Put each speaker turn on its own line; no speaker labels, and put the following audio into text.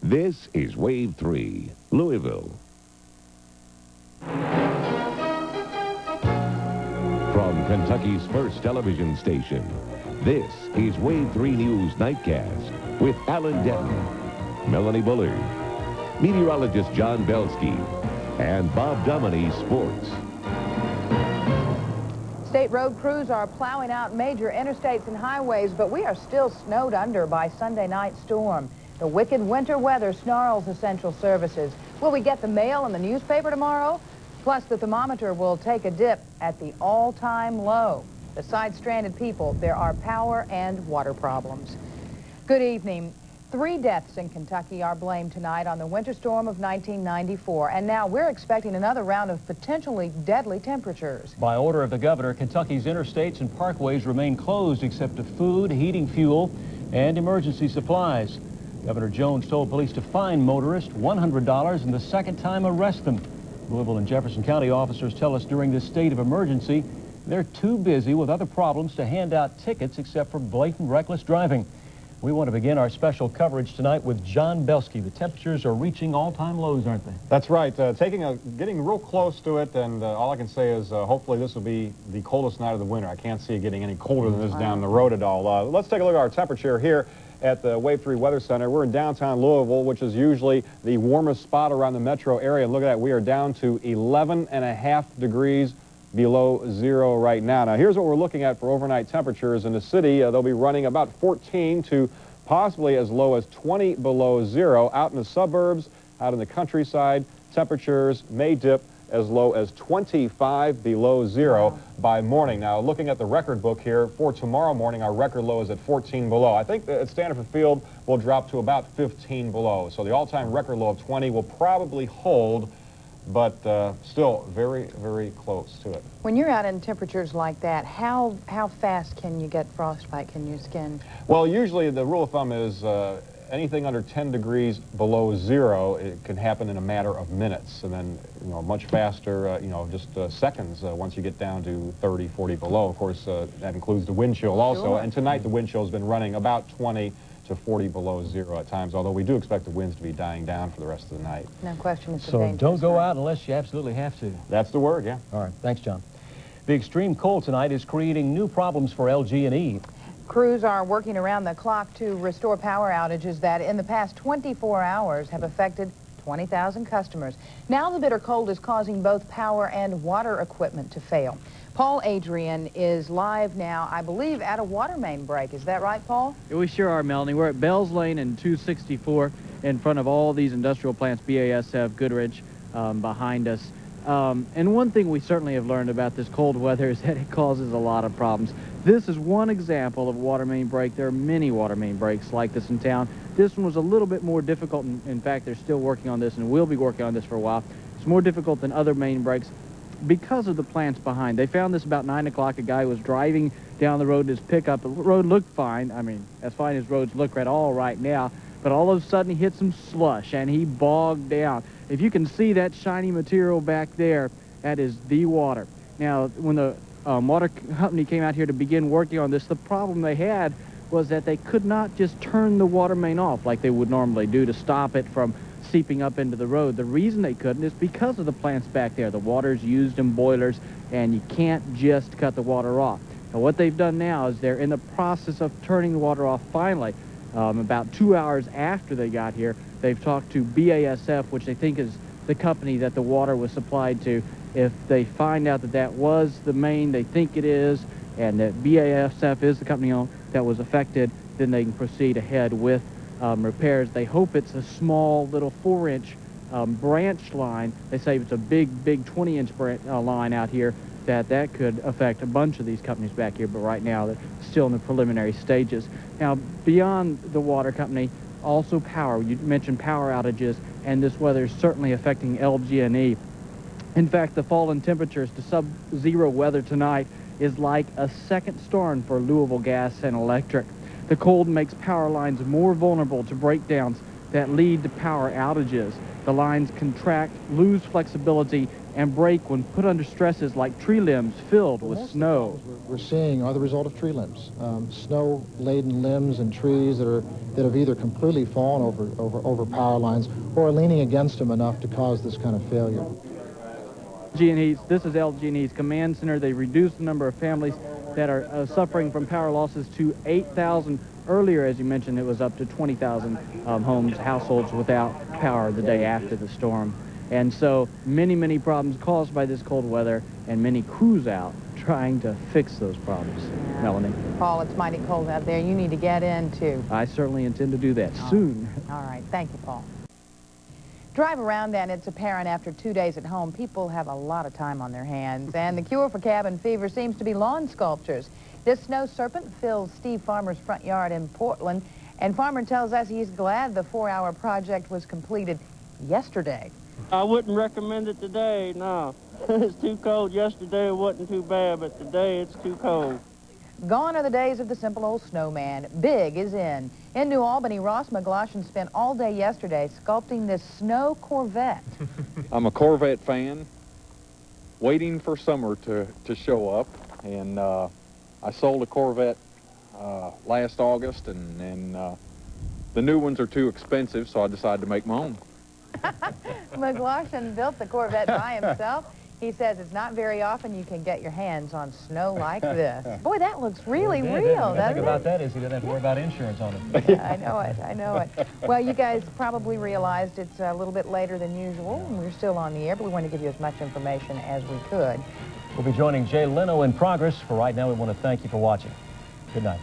This is Wave 3, Louisville. From Kentucky's first television station, this is Wave 3 News Nightcast with Alan Denton, Melanie Bullard, meteorologist John Belsky, and Bob Dominy, Sports.
State road crews are plowing out major interstates and highways, but we are still snowed under by Sunday night storm. The wicked winter weather snarls essential services. Will we get the mail and the newspaper tomorrow? Plus, the thermometer will take a dip at the all-time low. Besides stranded people, there are power and water problems. Good evening. 3 deaths in Kentucky are blamed tonight on the winter storm of 1994, and now we're expecting another round of potentially deadly temperatures.
By order of the governor, Kentucky's interstates and parkways remain closed except to food, heating fuel, and emergency supplies. Governor Jones told police to fine motorists $100 and the second time arrest them. Louisville and Jefferson County officers tell us during this state of emergency, they're too busy with other problems to hand out tickets except for blatant reckless driving. We want to begin our special coverage tonight with John Belsky. The temperatures are reaching all-time lows, aren't they?
That's right. Getting real close to it, and all I can say is hopefully this will be the coldest night of the winter. I can't see it getting any colder than this down the road at all. Let's take a look at our temperature here at the Wave 3 Weather Center. We're in downtown Louisville, which is usually the warmest spot around the metro area. And look at that, we are down to 11.5 degrees below zero right now. Now, here's what we're looking at for overnight temperatures in the city. They'll be running about 14 to possibly as low as 20 below zero. Out in the suburbs, out in the countryside, temperatures may dip as low as 25 below zero by morning. Now, looking at the record book here, for tomorrow morning, our record low is at 14 below. I think at Stanford Field will drop to about 15 below. So the all-time record low of 20 will probably hold, but still very, very close to it.
When you're out in temperatures like that, how fast can you get frostbite in your skin?
Well, usually the rule of thumb is anything under 10 degrees below zero, it can happen in a matter of minutes, and then, much faster, just seconds once you get down to 30, 40 below. Of course, that includes the wind chill also,
Sure.
And tonight the wind chill has been running about 20 to 40 below zero at times, although we do expect the winds to be dying down for the rest of the night.
No question, it's
So don't go out unless you absolutely have to.
That's the word, yeah.
All right, thanks, John. The extreme cold tonight is creating new problems for LG&E.
Crews are working around the clock to restore power outages that in the past 24 hours have affected 20,000 customers. Now the bitter cold is causing both power and water equipment to fail. Paul Adrian is live now, I believe, at a water main break. Is that right, Paul?
We sure are, Melanie. We're at Bells Lane and 264 in front of all these industrial plants, BASF, Goodrich, behind us. And one thing we certainly have learned about this cold weather is that it causes a lot of problems. This is one example of a water main break. There are many water main breaks like this in town. This one was a little bit more difficult. In fact, they're still working on this and will be working on this for a while. It's more difficult than other main breaks because of the plants behind. They found this about 9 o'clock. A guy was driving down the road in his pickup. The road looked fine. I mean, as fine as roads look at all right now. But all of a sudden, he hit some slush, and he bogged down. If you can see that shiny material back there, that is the water. Now, when the water company came out here to begin working on this, the problem they had was that they could not just turn the water main off like they would normally do to stop it from seeping up into the road. The reason they couldn't is because of the plants back there. The water's used in boilers, and you can't just cut the water off. Now, what they've done now is they're in the process of turning the water off finally. About 2 hours after they got here, they've talked to BASF, which they think is the company that the water was supplied to. If they find out that that was the main they think it is, and that BASF is the company that was affected, then they can proceed ahead with repairs. They hope it's a small little 4-inch branch line. They say it's a big 20-inch line out here, that could affect a bunch of these companies back here, but right now they're still in the preliminary stages. Now, beyond the water company, also power. You mentioned power outages, and this weather is certainly affecting LG&E. In fact, the fall in temperatures to sub-zero weather tonight is like a second storm for Louisville Gas and Electric. The cold makes power lines more vulnerable to breakdowns that lead to power outages. The lines contract, lose flexibility, and break when put under stresses like tree limbs filled with snow.
We're seeing are the result of tree limbs, snow-laden limbs and trees that have either completely fallen over power lines or are leaning against them enough to cause this kind of failure.
This is LG&E's command center. They reduced the number of families that are suffering from power losses to 8,000. Earlier, as you mentioned, it was up to 20,000 households without power the day after the storm. And so many problems caused by this cold weather, and many crews out trying to fix those problems. Melanie.
Paul, it's mighty cold out there. You need to get in, too.
I certainly intend to do that soon.
All right. Thank you, Paul. Drive around, and it's apparent after 2 days at home, people have a lot of time on their hands. And the cure for cabin fever seems to be lawn sculptures. This snow serpent fills Steve Farmer's front yard in Portland. And Farmer tells us he's glad the 4-hour project was completed yesterday.
I wouldn't recommend it today, no. It's too cold. Yesterday it wasn't too bad, but today it's too cold.
Gone are the days of the simple old snowman. Big is in. In New Albany, Ross McGloshin spent all day yesterday sculpting this snow Corvette.
I'm a Corvette fan, waiting for summer to show up, and I sold a Corvette last August, and the new ones are too expensive, so I decided to make my own.
McGloshin built the Corvette by himself. He says it's not very often you can get your hands on snow like this. Boy, that looks really real, doesn't it?
The thing about that is he doesn't have to worry about insurance on it.
Yeah, I know it. Well, you guys probably realized it's a little bit later than usual, and we're still on the air, but we want to give you as much information as we could.
We'll be joining Jay Leno in progress. For right now, we want to thank you for watching. Good night.